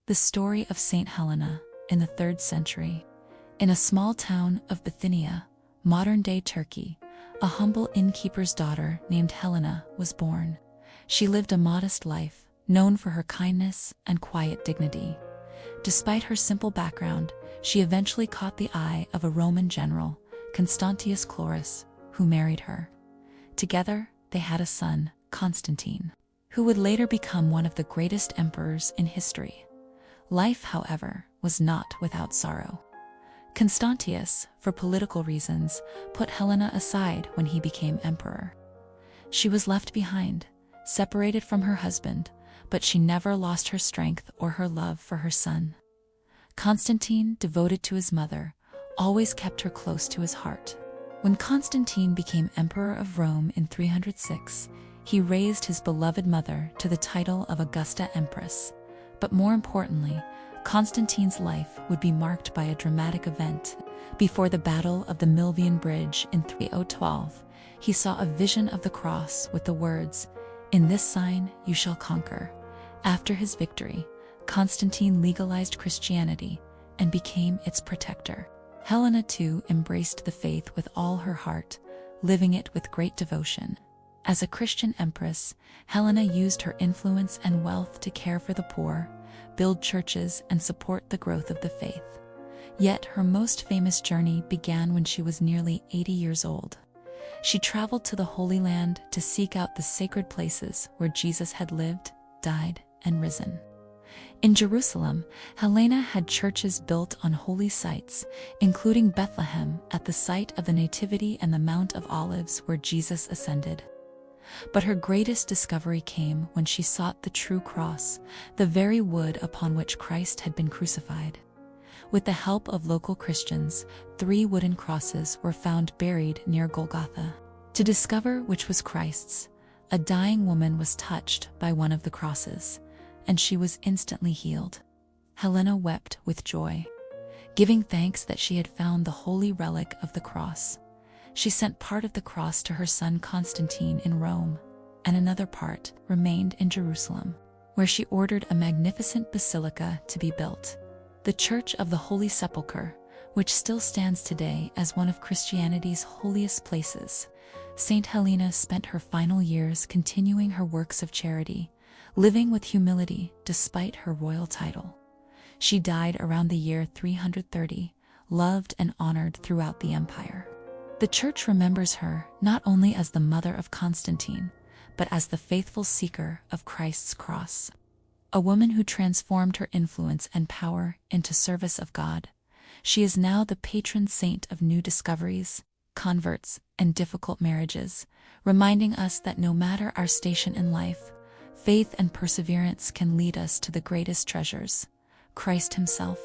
The story of Saint Helena in the 3rd century. In a small town of Bithynia, modern-day Turkey, a humble innkeeper's daughter named Helena was born. She lived a modest life, known for her kindness and quiet dignity. Despite her simple background, she eventually caught the eye of a Roman general, Constantius Chlorus, who married her. Together, they had a son, Constantine, who would later become one of the greatest emperors in history. Life, however, was not without sorrow. Constantius, for political reasons, put Helena aside when he became emperor. She was left behind, separated from her husband, but she never lost her strength or her love for her son. Constantine, devoted to his mother, always kept her close to his heart. When Constantine became emperor of Rome in 306, he raised his beloved mother to the title of Augusta Empress. But more importantly, Constantine's life would be marked by a dramatic event. Before the Battle of the Milvian Bridge in 3012, he saw a vision of the cross with the words, "In this sign you shall conquer." After his victory, Constantine legalized Christianity and became its protector. Helena too embraced the faith with all her heart, living it with great devotion. As a Christian empress, Helena used her influence and wealth to care for the poor, build churches, and support the growth of the faith. Yet her most famous journey began when she was nearly 80 years old. She traveled to the Holy Land to seek out the sacred places where Jesus had lived, died, and risen. In Jerusalem, Helena had churches built on holy sites, including Bethlehem at the site of the Nativity and the Mount of Olives where Jesus ascended. But her greatest discovery came when she sought the true cross, the very wood upon which Christ had been crucified. With the help of local Christians, 3 wooden crosses were found buried near Golgotha. To discover which was Christ's, a dying woman was touched by one of the crosses, and she was instantly healed. Helena wept with joy, giving thanks that she had found the holy relic of the cross. She sent part of the cross to her son Constantine in Rome, and another part remained in Jerusalem, where she ordered a magnificent basilica to be built. The Church of the Holy Sepulchre, which still stands today as one of Christianity's holiest places. Saint Helena spent her final years continuing her works of charity, living with humility despite her royal title. She died around the year 330, loved and honored throughout the empire. The Church remembers her not only as the mother of Constantine, but as the faithful seeker of Christ's cross. A woman who transformed her influence and power into service of God. She is now the patron saint of new discoveries, converts, and difficult marriages, reminding us that no matter our station in life, faith and perseverance can lead us to the greatest treasures, Christ Himself.